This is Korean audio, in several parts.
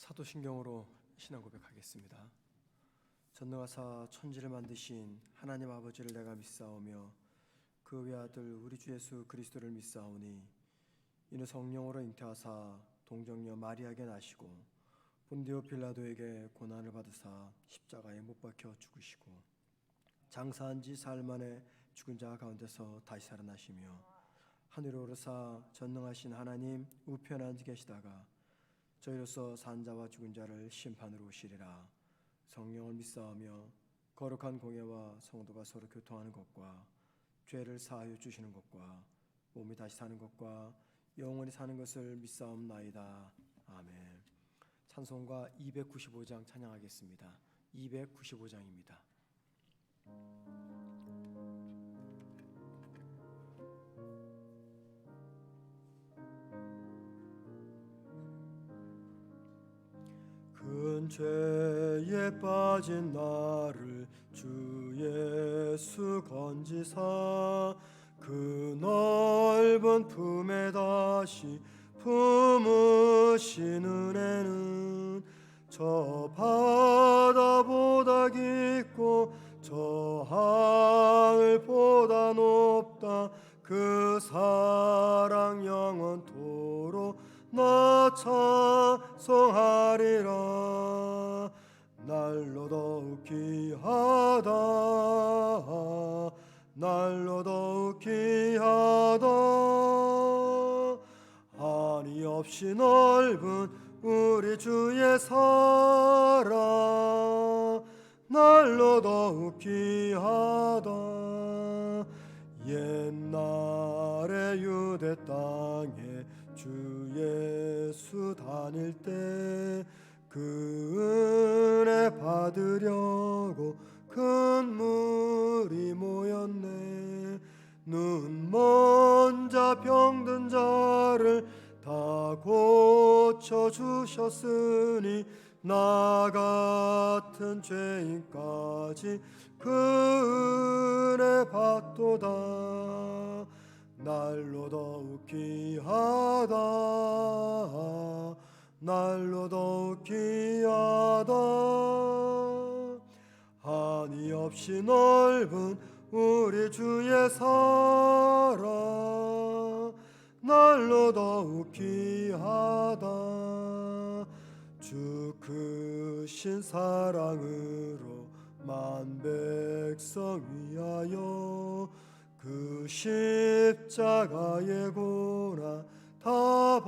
사도신경으로 신앙 고백하겠습니다. 전능하사 천지를 만드신 하나님 아버지를 내가 믿사오며 그 외아들 우리 주 예수 그리스도를 믿사오니 이는 성령으로 잉태하사 동정녀 마리아에게 나시고 본디오 빌라도에게 고난을 받으사 십자가에 못 박혀 죽으시고 장사한 지 사흘 만에 죽은 자 가운데서 다시 살아나시며 하늘에 오르사 전능하신 하나님 우편에 앉아 계시다가 저희로서 산 자와 죽은 자를 심판으로 오시리라. 성령을 믿사오며 거룩한 공예와 성도가 서로 교통하는 것과 죄를 사하여 주시는 것과 몸이 다시 사는 것과 영원히 사는 것을 믿사옵나이다. 아멘. 찬송가 295장 찬양하겠습니다. 295장입니다. 큰 죄에 빠진 나를 주 예수 건지사 그 넓은 품에 다시 품으신 은혜는 저 바다보다 깊고 저 하늘보다 높다. 그 사랑 영원토록 나 찬송하리라. 날로 더욱 귀하다. 날로 더욱 귀하다. 한이 없이 넓은 우리 주의 사랑 날로 더욱 귀하다. 옛날에 유대 땅에 주 예수 다닐 때 그 은혜 받으려고 큰 무리 모였네. 눈 먼 자 병든 자를 다 고쳐주셨으니 나 같은 죄인까지 그 은혜 받도다. 날로 더욱 귀하다. 날로 더욱 귀하다. 한이 없이 넓은 우리 주의 사랑 날로 더욱 귀하다. 주 크신 사랑으로 만 백성 위하여 그 십자가의 고난 다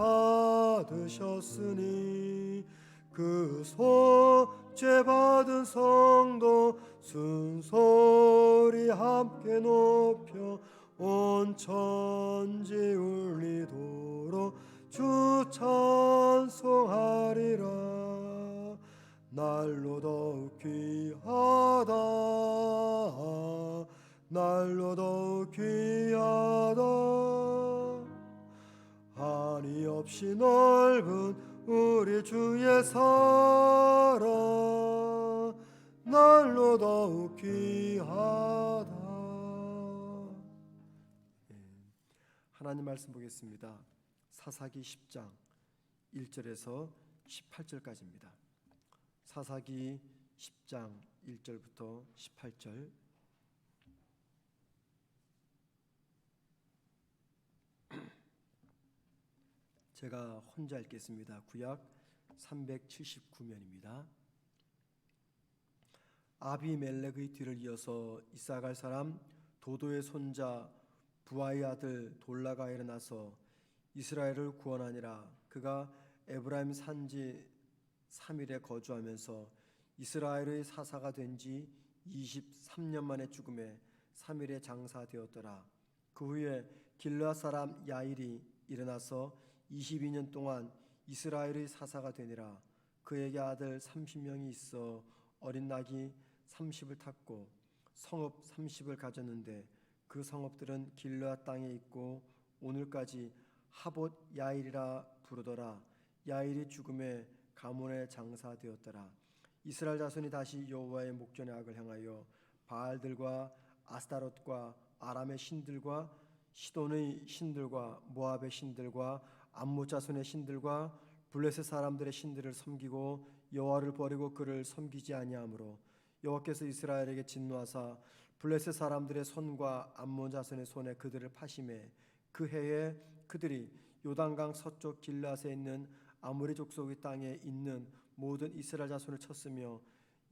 받으셨으니 그 속죄 받은 성도 순소리 함께 높여 온 천지 울리도록 주 찬송하리라. 날로 더욱 귀하다. 날로 더욱 귀하다. 한이 없이 넓은 우리 주의 사랑 날로 더욱 귀하다. 하나님 말씀 보겠습니다. 사사기 10장 1절에서 18절까지입니다. 사사기 10장 1절부터 18절. 제가 혼자 읽겠습니다. 구약 379면입니다. 아비멜렉의 뒤를 이어서 이사갈 사람 도도의 손자 부하의 아들 돌라가 일어나서 이스라엘을 구원하니라. 그가 에브라임 산지 3일에 거주하면서 이스라엘의 사사가 된 지 23년 만에 죽음에 3일에 장사되었더라. 그 후에 길르앗 사람 야일이 일어나서 22년 동안 이스라엘의 사사가 되니라. 그에게 아들 30명이 있어 어린 낙이 30을 탔고 성읍 30을 가졌는데 그 성읍들은 길르앗 땅에 있고 오늘까지 하봇 야일이라 부르더라. 야일이 죽음에 가문에 장사되었더라. 이스라엘 자손이 다시 여호와의 목전의 악을 향하여 바알들과 아스타롯과 아람의 신들과 시돈의 신들과 모압의 신들과 암몬 자손의 신들과 블레셋 사람들의 신들을 섬기고 여호와를 버리고 그를 섬기지 아니하므로 여호와께서 이스라엘에게 진노하사 블레셋 사람들의 손과 암몬 자손의 손에 그들을 파심해 그 해에 그들이 요단강 서쪽 길앗에 있는 아모리 족속의 땅에 있는 모든 이스라엘 자손을 쳤으며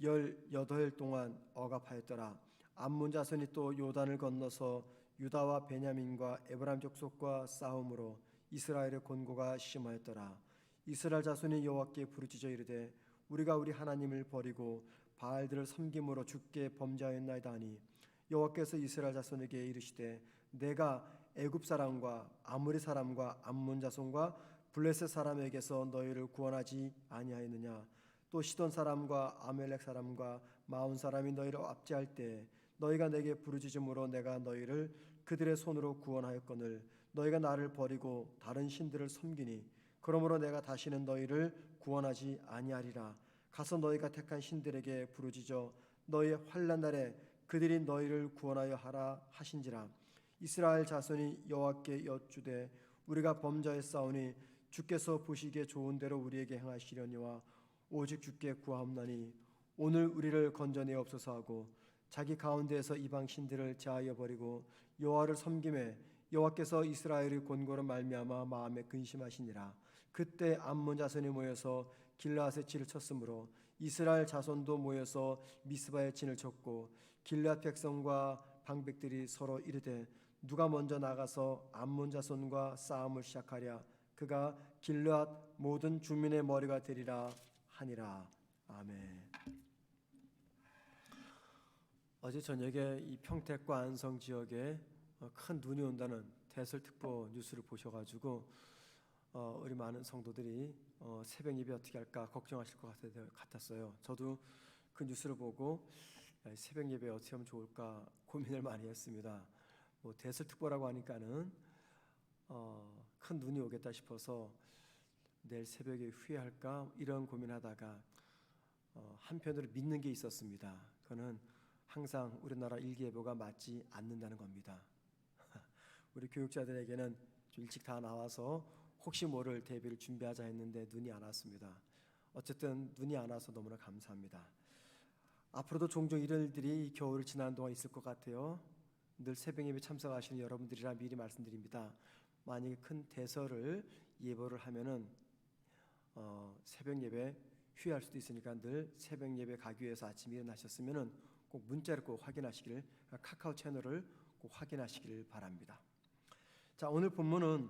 18해 동안 억압하였더라. 암몬 자손이 또 요단을 건너서 유다와 베냐민과 에브라임 족속과 싸움으로 이스라엘의 곤고가 심하였더라. 이스라엘 자손이 여호와께 부르짖어 이르되 우리가 우리 하나님을 버리고 바알들을 섬김으로 주께 범죄하였나이다 하니 여호와께서 이스라엘 자손에게 이르시되 내가 애굽 사람과 아모리 사람과 암몬 자손과 블레셋 사람에게서 너희를 구원하지 아니하였느냐. 또 시돈 사람과 아멜렉 사람과 마온 사람이 너희를 압제할 때 너희가 내게 부르짖음으로 내가 너희를 그들의 손으로 구원하였거늘 너희가 나를 버리고 다른 신들을 섬기니 그러므로 내가 다시는 너희를 구원하지 아니하리라. 가서 너희가 택한 신들에게 부르짖어 너희의 환난 날에 그들이 너희를 구원하여 하라 하신지라. 이스라엘 자손이 여호와께 여쭈되 우리가 범죄하였사오니 주께서 보시기에 좋은 대로 우리에게 행하시려니와 오직 주께 구하옵나니 오늘 우리를 건져내옵소서 하고 자기 가운데에서 이방 신들을 제하여 버리고 여호와를 섬김에 여호와께서 이스라엘의 곤고로 말미암아 마음에 근심하시니라. 그때 암몬 자손이 모여서 길르앗에 진을 쳤으므로 이스라엘 자손도 모여서 미스바에 진을 쳤고 길르앗 백성과 방백들이 서로 이르되 누가 먼저 나가서 암몬 자손과 싸움을 시작하랴. 그가 길르앗 모든 주민의 머리가 되리라 하니라. 아멘. 어제 저녁에 이 평택과 안성 지역에 큰 눈이 온다는 대설특보 뉴스를 보셔가지고 우리 많은 성도들이 새벽 예배 어떻게 할까 걱정하실 것 같았어요. 저도 그 뉴스를 보고 새벽 예배 어떻게 하면 좋을까 고민을 많이 했습니다. 대설특보라고 하니까는 큰 눈이 오겠다 싶어서 내일 새벽에 후회할까 이런 고민하다가 한편으로 믿는 게 있었습니다. 그거는 항상 우리나라 일기예보가 맞지 않는다는 겁니다. 우리 교육자들에게는 좀 일찍 다 나와서 혹시 모를 대비를 준비하자 했는데 눈이 안 왔습니다. 어쨌든 눈이 안 와서 너무나 감사합니다. 앞으로도 종종 이런 일들이 겨울을 지나는 동안 있을 것 같아요. 늘 새벽 예배 참석하시는 여러분들이라 미리 말씀드립니다. 만약에 큰 대설을 예보를 하면은 새벽 예배 휴회할 수도 있으니까 늘 새벽 예배 가기 위해서 아침 일어나셨으면은 꼭 문자를 꼭 확인하시기를, 카카오 채널을 꼭 확인하시기를 바랍니다. 자, 오늘 본문은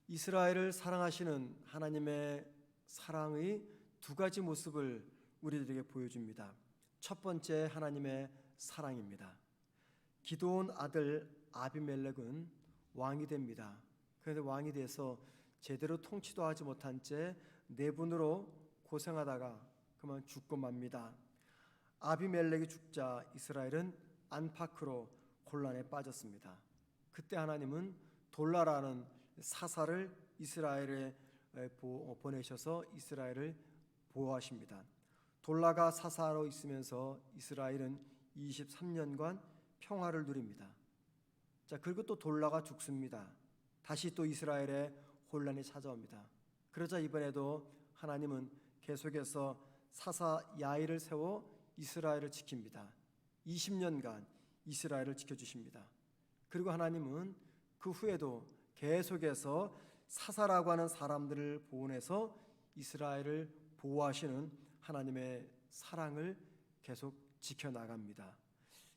이스라엘을 사랑하시는 하나님의 사랑의 두 가지 모습을 우리들에게 보여줍니다. 첫 번째, 하나님의 사랑입니다. 기드온 아들 아비멜렉은 왕이 됩니다. 그런데 왕이 돼서 제대로 통치도 하지 못한 채 내분으로 고생하다가 그만 죽고 맙니다. 아비멜렉이 죽자 이스라엘은 안팎으로 곤란에 빠졌습니다. 그때 하나님은 돌라라는 사사를 이스라엘에 보내셔서 이스라엘을 보호하십니다. 돌라가 사사로 있으면서 이스라엘은 23년간 평화를 누립니다. 자, 그리고 또 돌라가 죽습니다. 다시 또 이스라엘에 혼란이 찾아옵니다. 그러자 이번에도 하나님은 계속해서 사사 야일을 세워 이스라엘을 지킵니다. 20년간 이스라엘을 지켜주십니다. 그리고 하나님은 그 후에도 계속해서 사사라고 하는 사람들을 보내서 이스라엘을 보호하시는 하나님의 사랑을 계속 지켜나갑니다.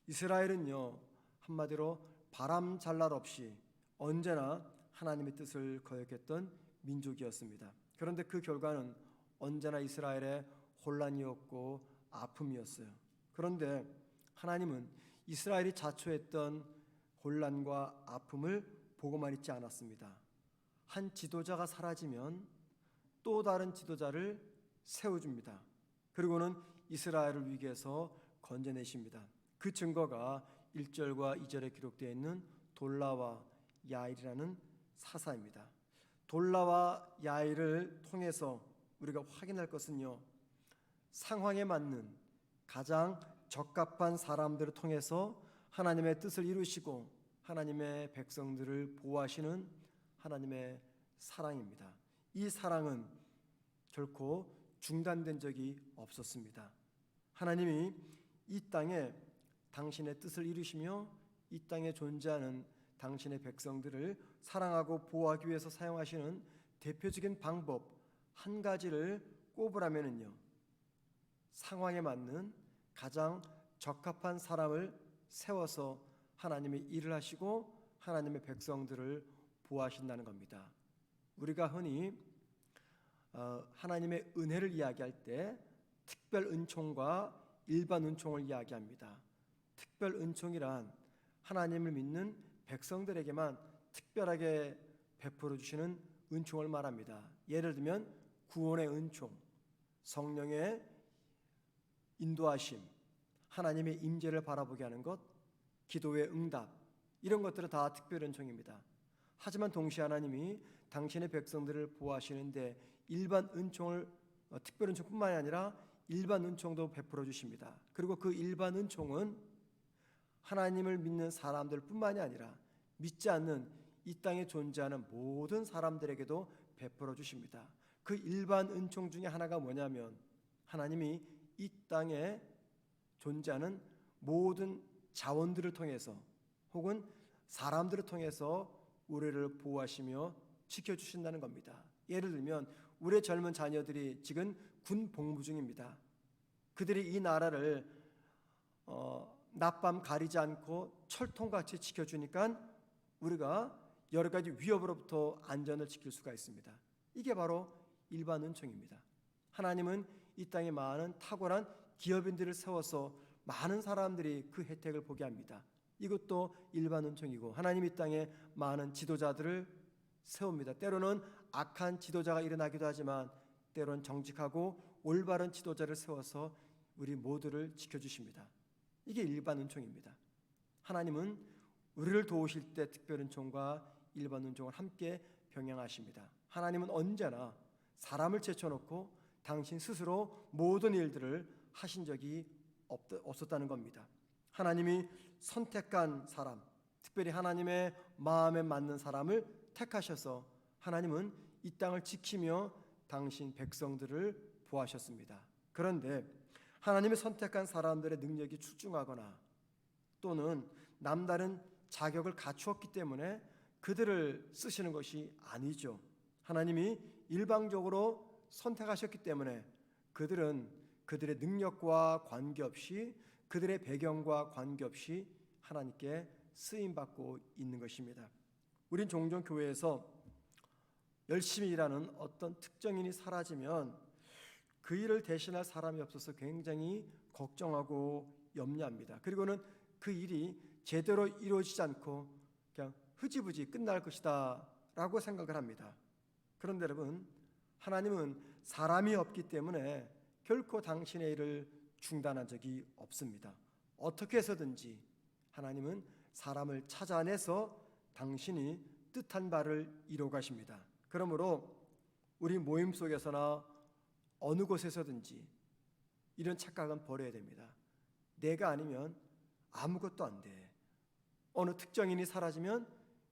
이스라엘은요, 한마디로 바람잘날 없이 언제나 하나님의 뜻을 거역했던 민족이었습니다. 그런데 그 결과는 언제나 이스라엘의 혼란이었고 아픔이었어요. 그런데 하나님은 이스라엘이 자초했던 혼란과 아픔을 보고만 있지 않았습니다. 한 지도자가 사라지면 또 다른 지도자를 세워줍니다. 그리고는 이스라엘을 위기에서 건져내십니다. 그 증거가 1절과 2절에 기록되어 있는 돌라와 야일이라는 사사입니다. 돌라와 야일을 통해서 우리가 확인할 것은요, 상황에 맞는 가장 적합한 사람들을 통해서 하나님의 뜻을 이루시고 하나님의 백성들을 보호하시는 하나님의 사랑입니다. 이 사랑은 결코 중단된 적이 없었습니다. 하나님이 이 땅에 당신의 뜻을 이루시며 이 땅에 존재하는 당신의 백성들을 사랑하고 보호하기 위해서 사용하시는 대표적인 방법 한 가지를 꼽으라면요, 상황에 맞는 가장 적합한 사람을 세워서 하나님이 일을 하시고 하나님의 백성들을 보호하신다는 겁니다. 우리가 흔히 하나님의 은혜를 이야기할 때 특별 은총과 일반 은총을 이야기합니다. 특별 은총이란 하나님을 믿는 백성들에게만 특별하게 베풀어 주시는 은총을 말합니다. 예를 들면 구원의 은총, 성령의 인도하심, 하나님의 임재를 바라보게 하는 것, 기도의 응답, 이런 것들은 다 특별 은총입니다. 하지만 동시에 하나님이 당신의 백성들을 보호하시는데 일반 은총을 특별 은총뿐만이 아니라 일반 은총도 베풀어 주십니다. 그리고 그 일반 은총은 하나님을 믿는 사람들뿐만이 아니라 믿지 않는 이 땅에 존재하는 모든 사람들에게도 베풀어 주십니다. 그 일반 은총 중에 하나가 뭐냐면 하나님이 이 땅에 존재하는 모든 자원들을 통해서 혹은 사람들을 통해서 우리를 보호하시며 지켜주신다는 겁니다. 예를 들면 우리의 젊은 자녀들이 지금 군 복무 중입니다. 그들이 이 나라를 낮밤 가리지 않고 철통같이 지켜주니까 우리가 여러 가지 위협으로부터 안전을 지킬 수가 있습니다. 이게 바로 일반 은총입니다. 하나님은 이 땅에 많은 탁월한 기업인들을 세워서 많은 사람들이 그 혜택을 보게 합니다. 이것도 일반 은총이고 하나님 이 땅에 많은 지도자들을 세웁니다. 때로는 악한 지도자가 일어나기도 하지만 때로는 정직하고 올바른 지도자를 세워서 우리 모두를 지켜주십니다. 이게 일반 은총입니다. 하나님은 우리를 도우실 때 특별 은총과 일반 은총을 함께 병행하십니다. 하나님은 언제나 사람을 제쳐놓고 당신 스스로 모든 일들을 하신 적이 없었다는 겁니다. 하나님이 선택한 사람, 특별히 하나님의 마음에 맞는 사람을 택하셔서 하나님은 이 땅을 지키며 당신 백성들을 보호하셨습니다. 그런데 하나님이 선택한 사람들의 능력이 출중하거나 또는 남다른 자격을 갖추었기 때문에 그들을 쓰시는 것이 아니죠. 하나님이 일방적으로 선택하셨기 때문에 그들은 그들의 능력과 관계없이 그들의 배경과 관계없이 하나님께 쓰임받고 있는 것입니다. 우린 종종 교회에서 열심히 일하는 어떤 특정인이 사라지면 그 일을 대신할 사람이 없어서 굉장히 걱정하고 염려합니다. 그리고는 그 일이 제대로 이루어지지 않고 그냥 흐지부지 끝날 것이다 라고 생각을 합니다. 그런데 여러분, 하나님은 사람이 없기 때문에 결코 당신의 일을 중단한 적이 없습니다. 어떻게 해서든지 하나님은 사람을 찾아내서 당신이 뜻한 바를 이루어 가십니다. 그러므로 우리 모임 속에서나 어느 곳에서든지 이런 착각은 버려야 됩니다. 내가 아니면 아무것도 안 돼. 어느 특정인이 사라지면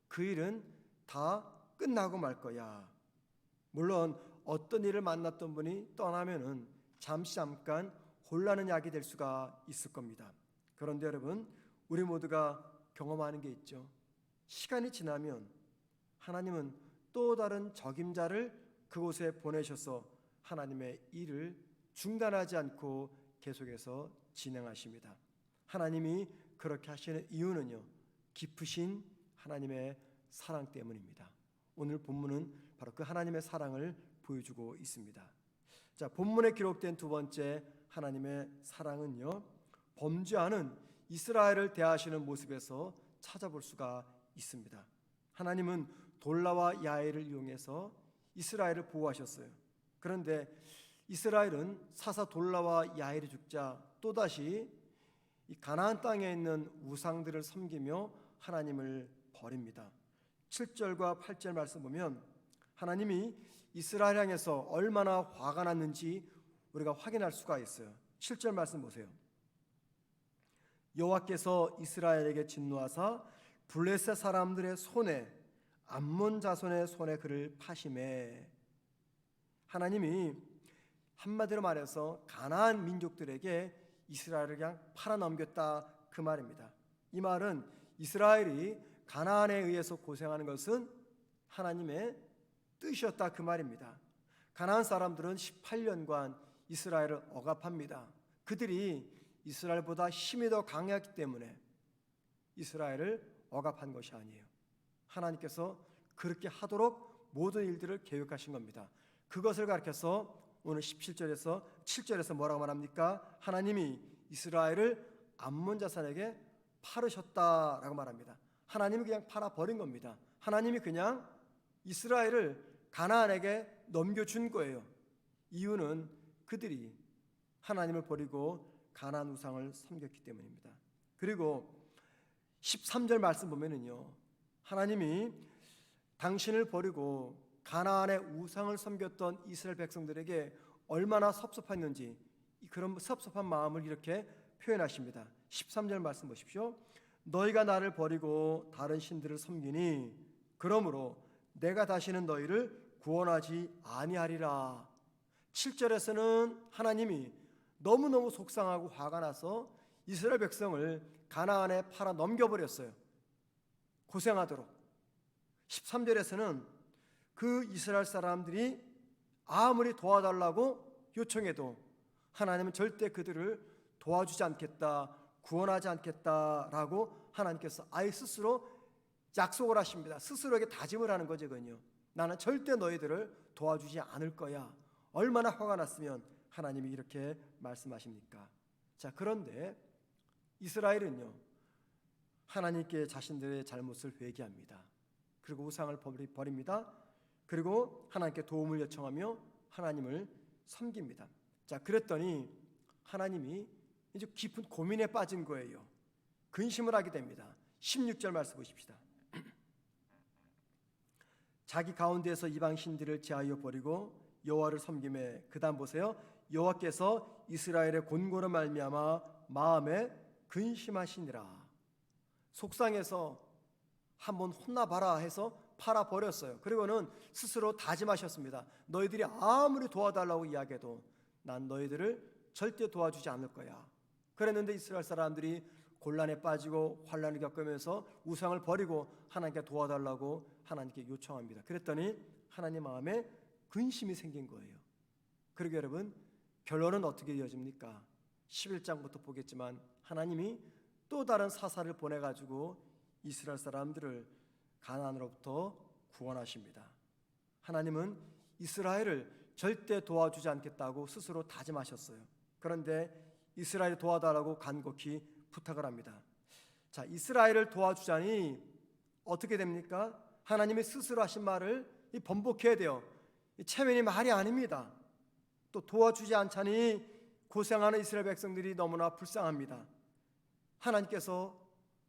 그 일은 다 끝나고 말 거야. 물론 어떤 일을 만났던 분이 떠나면은 잠깐 혼란은 약이 될 수가 있을 겁니다. 그런데 여러분, 우리 모두가 경험하는 게 있죠. 시간이 지나면 하나님은 또 다른 적임자를 그곳에 보내셔서 하나님의 일을 중단하지 않고 계속해서 진행하십니다. 하나님이 그렇게 하시는 이유는요, 깊으신 하나님의 사랑 때문입니다. 오늘 본문은 바로 그 하나님의 사랑을 보여주고 있습니다. 자, 본문에 기록된 두 번째 하나님의 사랑은요, 범죄하는 이스라엘을 대하시는 모습에서 찾아볼 수가 있습니다. 하나님은 돌라와 야엘을 이용해서 이스라엘을 보호하셨어요. 그런데 이스라엘은 사사 돌라와 야엘이 죽자 또다시 이 가나안 땅에 있는 우상들을 섬기며 하나님을 버립니다. 7절과 8절 말씀 보면 하나님이 이스라엘 향해서 얼마나 화가 났는지 우리가 확인할 수가 있어요. 7절 말씀 보세요. 여호와께서 이스라엘에게 진노하사 블레셋 사람들의 손에 암몬 자손의 손에 그를 파심해. 하나님이 한마디로 말해서 가나안 민족들에게 이스라엘을 그냥 팔아넘겼다 그 말입니다. 이 말은 이스라엘이 가나안에 의해서 고생하는 것은 하나님의 뜻이었다 그 말입니다. 가나안 사람들은 18년간 이스라엘을 억압합니다. 그들이 이스라엘보다 힘이 더 강했기 때문에 이스라엘을 억압한 것이 아니에요. 하나님께서 그렇게 하도록 모든 일들을 계획하신 겁니다. 그것을 가르쳐서 오늘 17절에서 7절에서 뭐라고 말합니까? 하나님이 이스라엘을 암몬 자손에게 팔으셨다라고 말합니다. 하나님이 그냥 팔아버린 겁니다. 하나님이 그냥 이스라엘을 가나안에게 넘겨준 거예요. 이유는 그들이 하나님을 버리고 가나안 우상을 섬겼기 때문입니다. 그리고 13절 말씀 보면은요, 하나님이 당신을 버리고 가나안의 우상을 섬겼던 이스라엘 백성들에게 얼마나 섭섭했는지 그런 섭섭한 마음을 이렇게 표현하십니다. 13절 말씀 보십시오. 너희가 나를 버리고 다른 신들을 섬기니 그러므로 내가 다시는 너희를 구원하지 아니하리라. 7절에서는 하나님이 너무너무 속상하고 화가 나서 이스라엘 백성을 가나안에 팔아 넘겨버렸어요. 고생하도록. 13절에서는 그 이스라엘 사람들이 아무리 도와달라고 요청해도 하나님은 절대 그들을 도와주지 않겠다, 구원하지 않겠다라고 하나님께서 아예 스스로 약속을 하십니다. 스스로에게 다짐을 하는 거거든요. 나는 절대 너희들을 도와주지 않을 거야. 얼마나 화가 났으면 하나님이 이렇게 말씀하십니까? 자, 그런데 이스라엘은요, 하나님께 자신들의 잘못을 회개합니다. 그리고 우상을 버립니다. 그리고 하나님께 도움을 요청하며 하나님을 섬깁니다. 자, 그랬더니 하나님이 이제 깊은 고민에 빠진 거예요. 근심을 하게 됩니다. 16절 말씀 보십시다. 자기 가운데에서 이방 신들을 제하여 버리고 여호와를 섬김에, 그다음 보세요. 여호와께서 이스라엘의 곤고로 말미암아 마음에 근심하시니라. 속상해서 한번 혼나봐라 해서 팔아버렸어요. 그리고는 스스로 다짐하셨습니다. 너희들이 아무리 도와달라고 이야기해도 난 너희들을 절대 도와주지 않을 거야. 그랬는데 이스라엘 사람들이 곤란에 빠지고 환난을 겪으면서 우상을 버리고 하나님께 도와달라고 하나님께 요청합니다. 그랬더니 하나님 마음에 근심이 생긴 거예요. 그리고 여러분, 결론은 어떻게 이어집니까? 11장부터 보겠지만 하나님이 또 다른 사사를 보내가지고 이스라엘 사람들을 가나안으로부터 구원하십니다. 하나님은 이스라엘을 절대 도와주지 않겠다고 스스로 다짐하셨어요. 그런데 이스라엘을 도와달라고 간곡히 부탁을 합니다. 자, 이스라엘을 도와주자니 어떻게 됩니까? 하나님이 스스로 하신 말을 번복해야 돼요. 체면이 말이 아닙니다. 또 도와주지 않자니 고생하는 이스라엘 백성들이 너무나 불쌍합니다. 하나님께서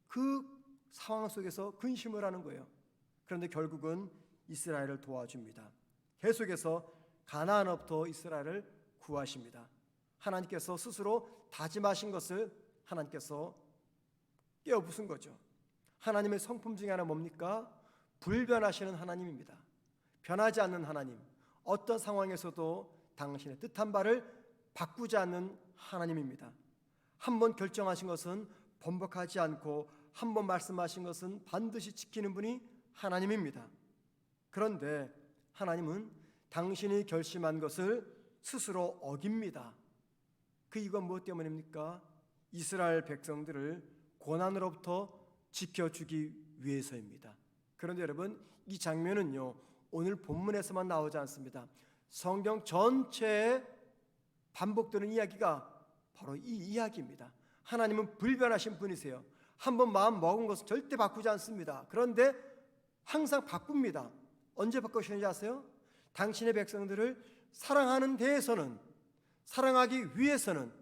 그 상황 속에서 근심을 하는 거예요. 그런데 결국은 이스라엘을 도와줍니다. 계속해서 가나안으로부터 이스라엘을 구하십니다. 하나님께서 스스로 다짐하신 것을 하나님께서 깨어부순 거죠. 하나님의 성품 중에 하나 뭡니까? 불변하시는 하나님입니다. 변하지 않는 하나님, 어떤 상황에서도 당신의 뜻한 바를 바꾸지 않는 하나님입니다. 한번 결정하신 것은 번복하지 않고 한번 말씀하신 것은 반드시 지키는 분이 하나님입니다. 그런데 하나님은 당신이 결심한 것을 스스로 어깁니다. 그 이유가 무엇 때문입니까? 이스라엘 백성들을 고난으로부터 지켜주기 위해서입니다. 그런데 여러분, 이 장면은요, 오늘 본문에서만 나오지 않습니다. 성경 전체에 반복되는 이야기가 바로 이 이야기입니다. 하나님은 불변하신 분이세요. 한번 마음 먹은 것은 절대 바꾸지 않습니다. 그런데 항상 바꿉니다. 언제 바꾸시는지 아세요? 당신의 백성들을 사랑하는 데에서는, 사랑하기 위해서는,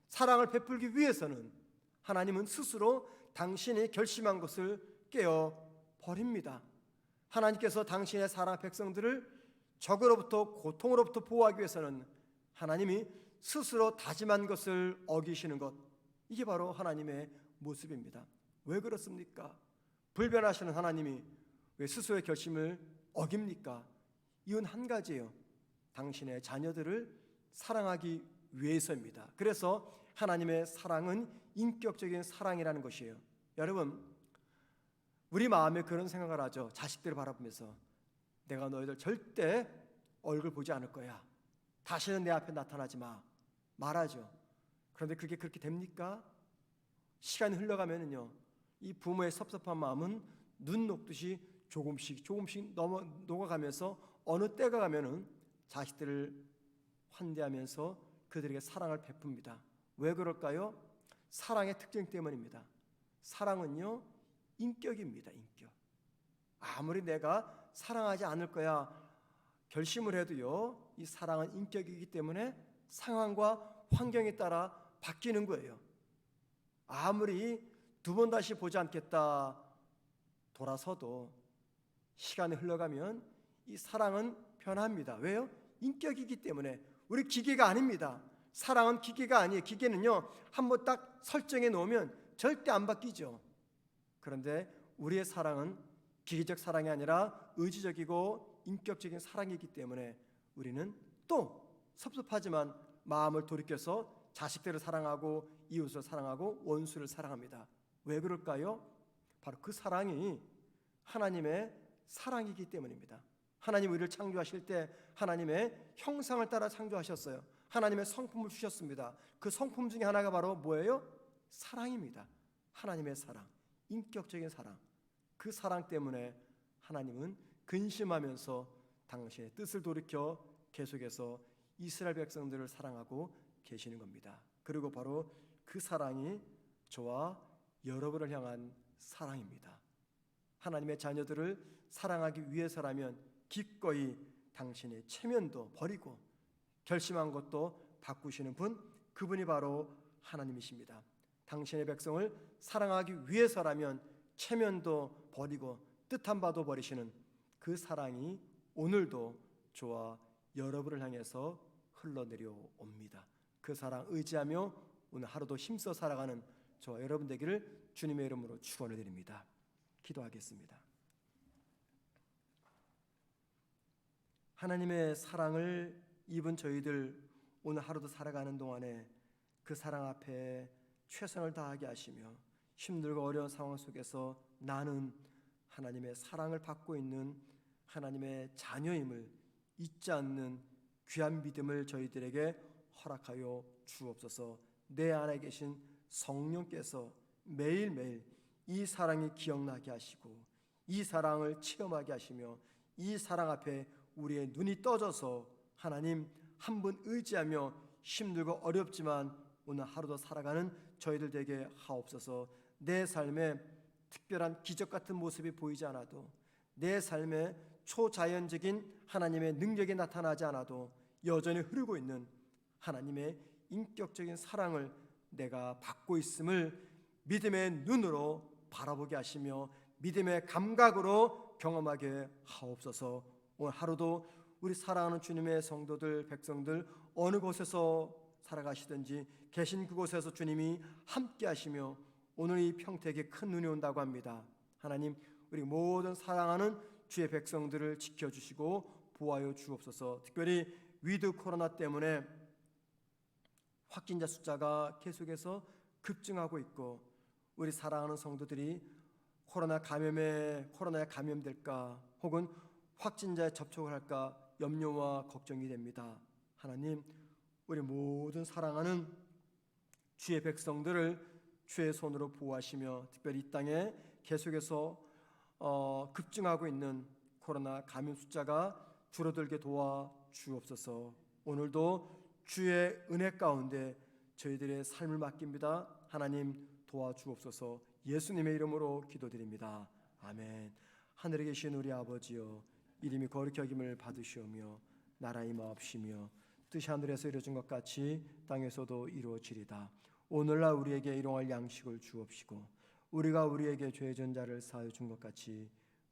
사랑을 베풀기 위해서는 하나님은 스스로 당신이 결심한 것을 깨어 버립니다. 하나님께서 당신의 사랑 백성들을 적으로부터, 고통으로부터 보호하기 위해서는 하나님이 스스로 다짐한 것을 어기시는 것, 이게 바로 하나님의 모습입니다. 왜 그렇습니까? 불변하시는 하나님이 왜 스스로의 결심을 어깁니까? 이유는 한 가지예요. 당신의 자녀들을 사랑하기 위해서입니다. 그래서 하나님의 사랑은 인격적인 사랑이라는 것이에요. 여러분, 우리 마음에 그런 생각을 하죠. 자식들을 바라보면서 내가 너희들 절대 얼굴 보지 않을 거야. 다시는 내 앞에 나타나지 마. 말하죠. 그런데 그게 그렇게 됩니까? 시간이 흘러가면은요, 이 부모의 섭섭한 마음은 눈 녹듯이 조금씩 녹아가면서 어느 때가 가면은 자식들을 환대하면서 그들에게 사랑을 베풉니다. 왜 그럴까요? 사랑의 특징 때문입니다. 사랑은요, 인격입니다. 인격. 아무리 내가 사랑하지 않을 거야 결심을 해도요, 이 사랑은 인격이기 때문에 상황과 환경에 따라 바뀌는 거예요. 아무리 두 번 다시 보지 않겠다 돌아서도 시간이 흘러가면 이 사랑은 변합니다. 왜요? 인격이기 때문에. 우리 기계가 아닙니다. 사랑은 기계가 아니에요. 기계는요, 한번 딱 설정해 놓으면 절대 안 바뀌죠. 그런데 우리의 사랑은 기계적 사랑이 아니라 의지적이고 인격적인 사랑이기 때문에 우리는 또 섭섭하지만 마음을 돌이켜서 자식들을 사랑하고 이웃을 사랑하고 원수를 사랑합니다. 왜 그럴까요? 바로 그 사랑이 하나님의 사랑이기 때문입니다. 하나님 우리를 창조하실 때 하나님의 형상을 따라 창조하셨어요. 하나님의 성품을 주셨습니다. 그 성품 중에 하나가 바로 뭐예요? 사랑입니다. 하나님의 사랑, 인격적인 사랑. 그 사랑 때문에 하나님은 근심하면서 당신의 뜻을 돌이켜 계속해서 이스라엘 백성들을 사랑하고 계시는 겁니다. 그리고 바로 그 사랑이 저와 여러분을 향한 사랑입니다. 하나님의 자녀들을 사랑하기 위해서라면 기꺼이 당신의 체면도 버리고 결심한 것도 바꾸시는 분, 그분이 바로 하나님이십니다. 당신의 백성을 사랑하기 위해서라면 체면도 버리고 뜻한 바도 버리시는 그 사랑이 오늘도 저와 여러분을 향해서 흘러내려 옵니다. 그 사랑 의지하며 오늘 하루도 힘써 살아가는 저와 여러분 되기를 주님의 이름으로 축원을 드립니다. 기도하겠습니다. 하나님의 사랑을 입은 저희들 오늘 하루도 살아가는 동안에 그 사랑 앞에 최선을 다하게 하시며 힘들고 어려운 상황 속에서 나는 하나님의 사랑을 받고 있는 하나님의 자녀임을 잊지 않는 귀한 믿음을 저희들에게 허락하여 주옵소서. 내 안에 계신 성령께서 매일매일 이 사랑이 기억나게 하시고 이 사랑을 체험하게 하시며 이 사랑 앞에 우리의 눈이 떠져서 하나님 한 분 의지하며 힘들고 어렵지만 오늘 하루도 살아가는 저희들 되게 하옵소서. 내 삶에 특별한 기적 같은 모습이 보이지 않아도 내 삶에 초자연적인 하나님의 능력이 나타나지 않아도 여전히 흐르고 있는 하나님의 인격적인 사랑을 내가 받고 있음을 믿음의 눈으로 바라보게 하시며 믿음의 감각으로 경험하게 하옵소서. 오늘 하루도 우리 사랑하는 주님의 성도들, 백성들 어느 곳에서 살아가시든지 계신 그곳에서 주님이 함께 하시며 오늘 이 평택에 큰 눈이 온다고 합니다. 하나님, 우리 모든 사랑하는 주의 백성들을 지켜주시고 보호하여 주옵소서. 특별히 위드 코로나 때문에 확진자 숫자가 계속해서 급증하고 있고 우리 사랑하는 성도들이 코로나에 감염될까 혹은 확진자에 접촉을 할까 염려와 걱정이 됩니다. 하나님, 우리 모든 사랑하는 주의 백성들을 주의 손으로 보호하시며 특별히 이 땅에 계속해서 급증하고 있는 코로나 감염 숫자가 줄어들게 도와 주옵소서. 오늘도 주의 은혜 가운데 저희들의 삶을 맡깁니다. 하나님 도와주옵소서. 예수님의 이름으로 기도드립니다. 아멘. 하늘에 계신 우리 아버지여, 이름이 거룩히 여김을 받으시오며 나라 임하옵시며 뜻이 하늘에서 이루어진 것 같이 땅에서도 이루어지리다. 오늘날 우리에게 일용할 양식을 주옵시고 우리가 우리에게 죄진 자를 사하여 준 것 같이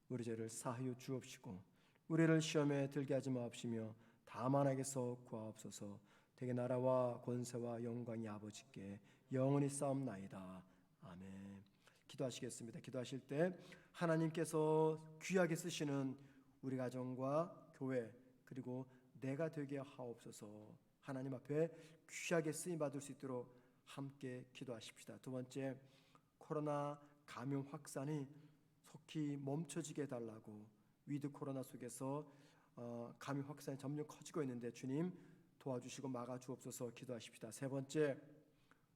우리 죄를 사하여 주옵시고 우리를 시험에 들게 하지 마옵시며 다만 악에서 구하옵소서. 되게 나라와 권세와 영광이 아버지께 영원히 싸움나이다. 아멘. 기도하시겠습니다. 기도하실 때 하나님께서 귀하게 쓰시는 우리 가정과 교회 그리고 내가 되게 하옵소서. 하나님 앞에 귀하게 쓰임 받을 수 있도록 함께 기도하십시다. 두 번째, 코로나 감염 확산이 속히 멈춰지게 해달라고, 위드 코로나 속에서 감염 확산이 점점 커지고 있는데 주님 도와주시고 막아주옵소서 기도하십시다. 세 번째,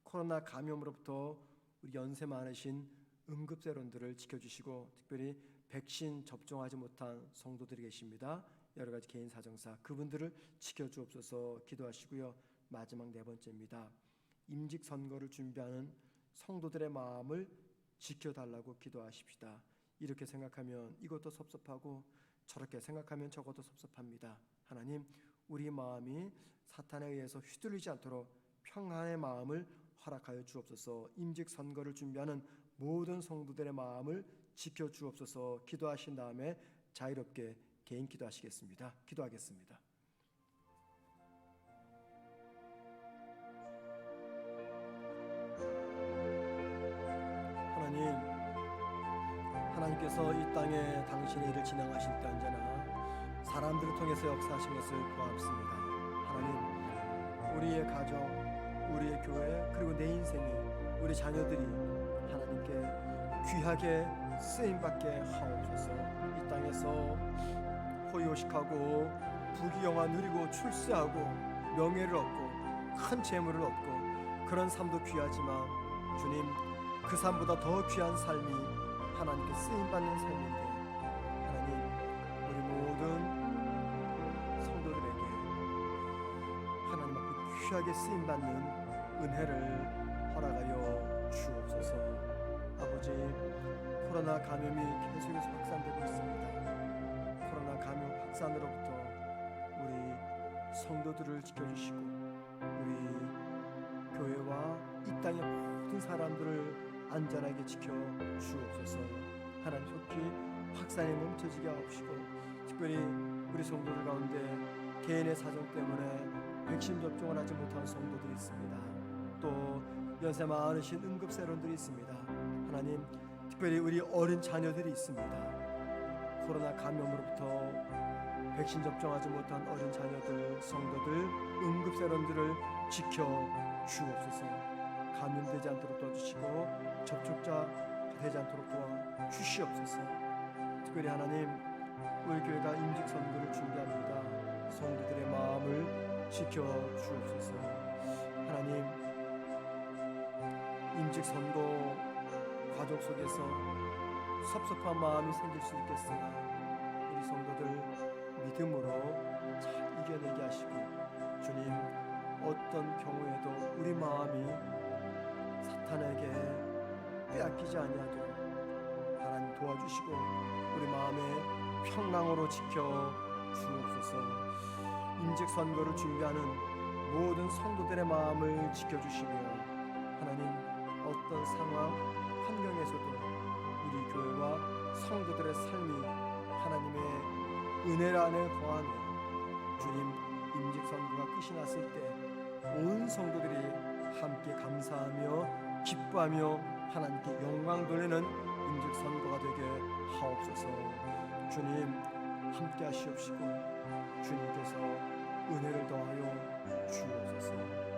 코로나 감염으로부터 우리 연세 많으신 응급세론들을 지켜주시고, 특별히 백신 접종하지 못한 성도들이 계십니다. 여러 가지 개인 사정사, 그분들을 지켜주옵소서 기도하시고요. 마지막 네 번째입니다. 임직 선거를 준비하는 성도들의 마음을 지켜달라고 기도하십시다. 이렇게 생각하면 이것도 섭섭하고 저렇게 생각하면 저것도 섭섭합니다. 하나님, 우리 마음이 사탄에 의해서 휘둘리지 않도록 평안의 마음을 허락하여 주옵소서. 임직 선거를 준비하는 모든 성도들의 마음을 지켜주옵소서 기도하신 다음에 자유롭게 개인 기도하시겠습니다. 기도하겠습니다. 하나님께서 이 땅에 당신의 일을 진행하실 때 언제나 사람들을 통해서 역사하신 것을 보았습니다. 하나님, 우리의 가정, 우리의 교회, 그리고 내 인생이, 우리 자녀들이 하나님께 귀하게 쓰임받게 하옵소서. 이 땅에서 호의호식하고 부귀영화 누리고 출세하고 명예를 얻고 큰 재물을 얻고 그런 삶도 귀하지만 주님, 그 삶보다 더 귀한 삶이 하나님께 쓰임받는 삶인데, 하나님, 우리 모든 성도들에게 하나님 앞에 귀하게 쓰임받는 은혜를 허락하여 주옵소서. 아버지, 코로나 감염이 계속해서 확산되고 있습니다. 코로나 감염 확산으로부터 우리 성도들을 지켜주시고 우리 교회와 이 땅의 모든 사람들을 안전하게 지켜 주옵소서. 하나님, 속히 확산이 멈춰지게 하옵시고, 특별히 우리 성도들 가운데 개인의 사정 때문에 백신 접종을 하지 못한 성도들이 있습니다. 또 연세 많으신 응급세론들이 있습니다. 하나님, 특별히 우리 어린 자녀들이 있습니다. 코로나 감염으로부터 백신 접종하지 못한 어린 자녀들, 성도들, 응급세론들을 지켜 주옵소서. 감염되지 않도록 도와주시고 접촉자 되지 않도록 도와주시옵소서. 특별히 하나님, 우리 교회가 임직 선거를 준비합니다. 성도들의 마음을 지켜 주옵소서. 하나님, 임직 선거 과정 속에서 섭섭한 마음이 생길 수 있겠으나 우리 성도들 믿음으로 잘 이겨내게 하시고, 주님, 어떤 경우에도 우리 마음이 사탄에게 빼앗기지 아니하도록 하나님 도와주시고 우리 마음의 평강으로 지켜 주옵소서. 임직 선거를 준비하는 모든 성도들의 마음을 지켜주시며, 하나님, 어떤 상황 환경에서도 우리 교회와 성도들의 삶이 하나님의 은혜 안에 거하며 주님, 임직 선거가 끝이 났을 때 온 성도들이 함께 감사하며 기뻐하며 하나님께 영광 돌리는 임직 선거가 되게 하옵소서. 주님, 함께 하시옵시고 주님께서 은혜를 더하여 주옵소서.